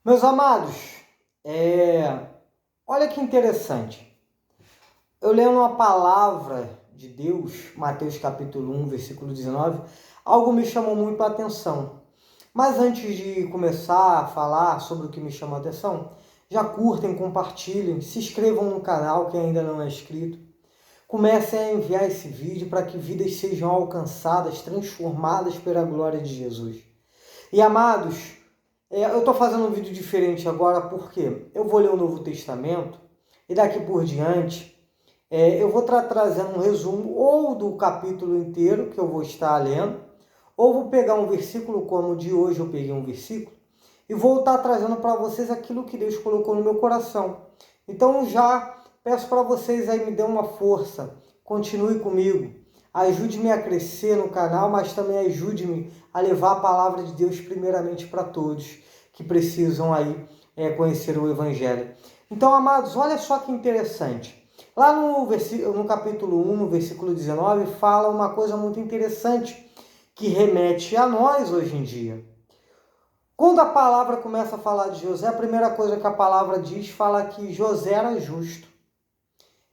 Meus amados, olha que interessante. Eu lendo uma palavra de Deus, Mateus capítulo 1, versículo 19, algo me chamou muito a atenção. Mas antes de começar a falar sobre o que me chamou a atenção, já curtem, compartilhem, se inscrevam no canal quem ainda não é inscrito. Comecem a enviar esse vídeo para que vidas sejam alcançadas, transformadas pela glória de Jesus. E amados, eu estou fazendo um vídeo diferente agora porque eu vou ler o Novo Testamento e daqui por diante eu vou estar trazendo um resumo ou do capítulo inteiro que eu vou estar lendo, ou vou pegar um versículo como o de hoje eu peguei um versículo e vou estar trazendo para vocês aquilo que Deus colocou no meu coração. Então já peço para vocês aí, me dê uma força, continue comigo, ajude-me a crescer no canal, mas também ajude-me a levar a palavra de Deus primeiramente para todos que precisam aí conhecer o Evangelho. Então, amados, olha só que interessante. Lá no capítulo 1, no versículo 19, fala uma coisa muito interessante que remete a nós hoje em dia. Quando a palavra começa a falar de José, a primeira coisa que a palavra diz, fala que José era justo.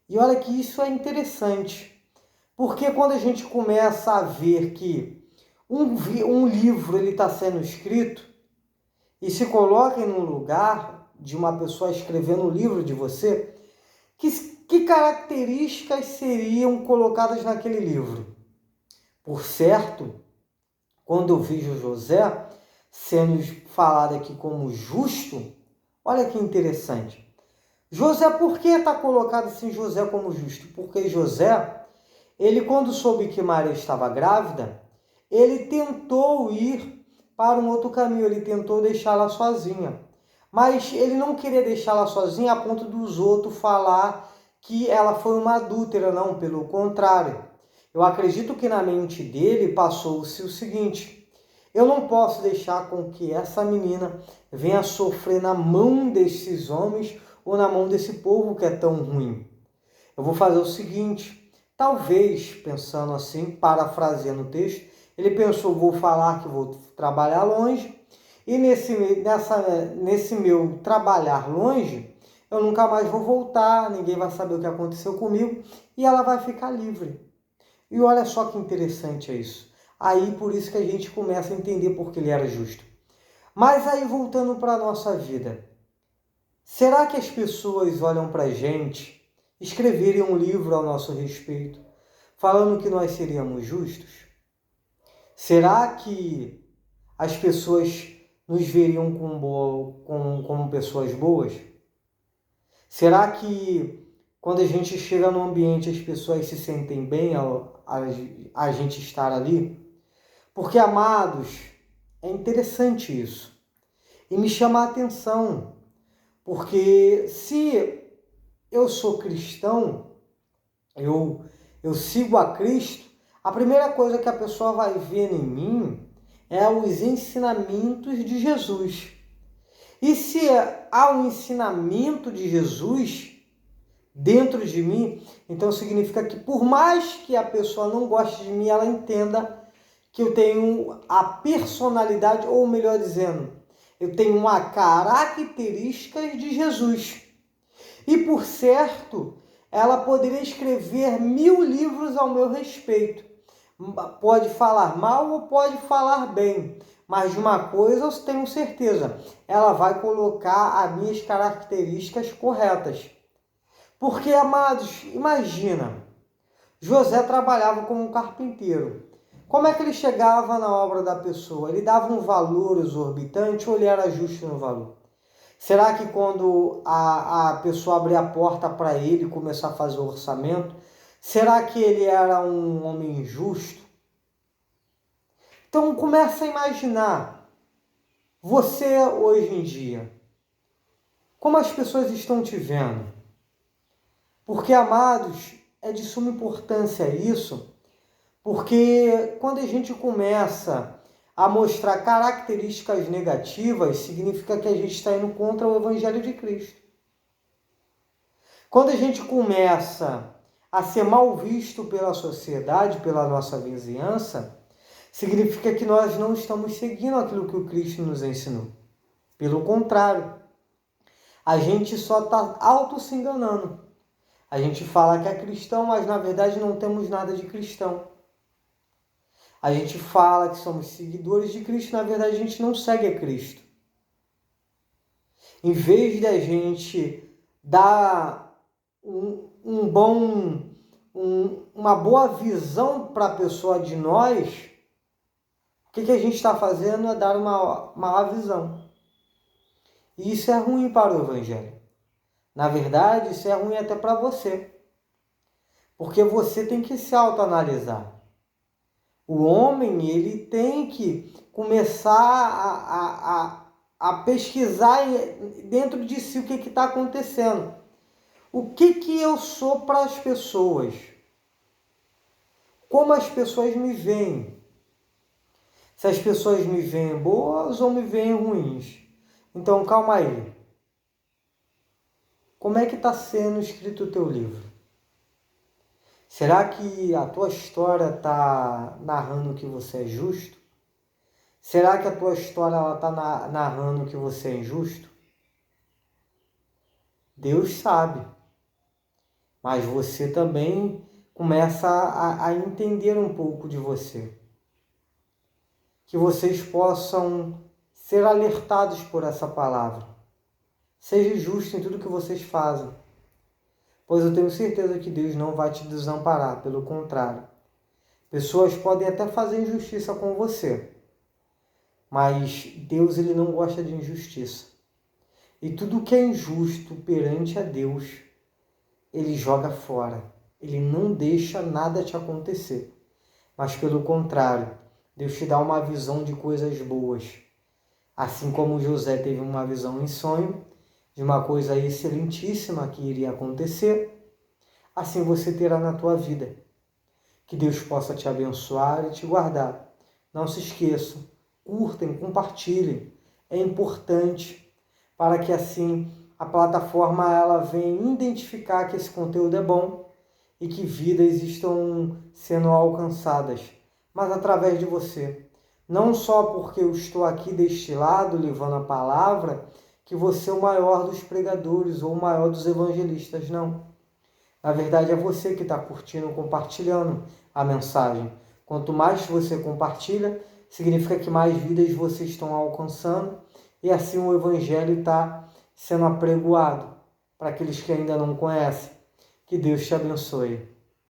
E olha que isso é interessante, porque quando a gente começa a ver que um livro está sendo escrito e se coloca em um lugar de uma pessoa escrevendo um livro de você, que características seriam colocadas naquele livro? Por certo, quando eu vejo José sendo falado aqui como justo, olha que interessante. José, por que está colocado assim José como justo? Porque José, ele quando soube que Maria estava grávida, ele tentou ir para um outro caminho, ele tentou deixá-la sozinha. Mas ele não queria deixá-la sozinha a ponto dos outros falar que ela foi uma adúltera, não, pelo contrário. Eu acredito que na mente dele passou-se o seguinte: eu não posso deixar com que essa menina venha sofrer na mão desses homens ou na mão desse povo que é tão ruim. Eu vou fazer o seguinte, talvez, pensando assim, parafraseando o texto, ele pensou, vou falar que vou trabalhar longe, e nesse meu trabalhar longe, eu nunca mais vou voltar, ninguém vai saber o que aconteceu comigo, e ela vai ficar livre. E olha só que interessante é isso. Aí, por isso que a gente começa a entender por que ele era justo. Mas aí, voltando para a nossa vida, será que as pessoas olham para a gente, escreverem um livro ao nosso respeito, falando que nós seríamos justos? Será que as pessoas nos veriam como pessoas boas? Será que quando a gente chega no ambiente as pessoas se sentem bem a gente estar ali? Porque, amados, é interessante isso. E me chama a atenção, porque se eu sou cristão, eu sigo a Cristo, a primeira coisa que a pessoa vai ver em mim é os ensinamentos de Jesus. E se há um ensinamento de Jesus dentro de mim, então significa que por mais que a pessoa não goste de mim, ela entenda que eu tenho a personalidade, ou melhor dizendo, eu tenho uma característica de Jesus. E por certo, ela poderia escrever 1000 livros ao meu respeito. Pode falar mal ou pode falar bem, mas de uma coisa eu tenho certeza, ela vai colocar as minhas características corretas. Porque, amados, imagina, José trabalhava como um carpinteiro. Como é que ele chegava na obra da pessoa? Ele dava um valor exorbitante ou ele era justo no valor? Será que quando a pessoa abria a porta para ele começar a fazer o orçamento, será que ele era um homem justo? Então começa a imaginar, você hoje em dia, como as pessoas estão te vendo? Porque, amados, é de suma importância isso, porque quando a gente começa a mostrar características negativas, significa que a gente está indo contra o Evangelho de Cristo. Quando a gente começa a ser mal visto pela sociedade, pela nossa vizinhança, significa que nós não estamos seguindo aquilo que o Cristo nos ensinou. Pelo contrário, a gente só está se enganando. A gente fala que é cristão, mas na verdade não temos nada de cristão. A gente fala que somos seguidores de Cristo, na verdade a gente não segue a Cristo. Em vez de a gente dar uma boa visão para a pessoa de nós, o que a gente está fazendo é dar uma má visão. E isso é ruim para o Evangelho. Na verdade, isso é ruim até para você. Porque você tem que se autoanalisar. O homem, ele tem que começar a pesquisar dentro de si o que está acontecendo. O que eu sou para as pessoas? Como as pessoas me veem? Se as pessoas me veem boas ou me veem ruins? Então, calma aí. Como é que está sendo escrito o teu livro? Será que a tua história está narrando que você é justo? Será que a tua história está narrando que você é injusto? Deus sabe. Mas você também começa a entender um pouco de você. Que vocês possam ser alertados por essa palavra. Seja justo em tudo que vocês fazem. Pois eu tenho certeza que Deus não vai te desamparar, pelo contrário. Pessoas podem até fazer injustiça com você, mas Deus ele não gosta de injustiça. E tudo que é injusto perante a Deus, ele joga fora. Ele não deixa nada te acontecer. Mas pelo contrário, Deus te dá uma visão de coisas boas. Assim como José teve uma visão em sonho de uma coisa excelentíssima que iria acontecer, assim você terá na tua vida. Que Deus possa te abençoar e te guardar. Não se esqueçam, curtem, compartilhem. É importante para que assim a plataforma ela venha identificar que esse conteúdo é bom e que vidas estão sendo alcançadas, mas através de você. Não só porque eu estou aqui deste lado levando a palavra, que você é o maior dos pregadores ou o maior dos evangelistas, não. Na verdade, é você que está curtindo, compartilhando a mensagem. Quanto mais você compartilha, significa que mais vidas vocês estão alcançando e assim o Evangelho está sendo apregoado para aqueles que ainda não conhecem. Que Deus te abençoe.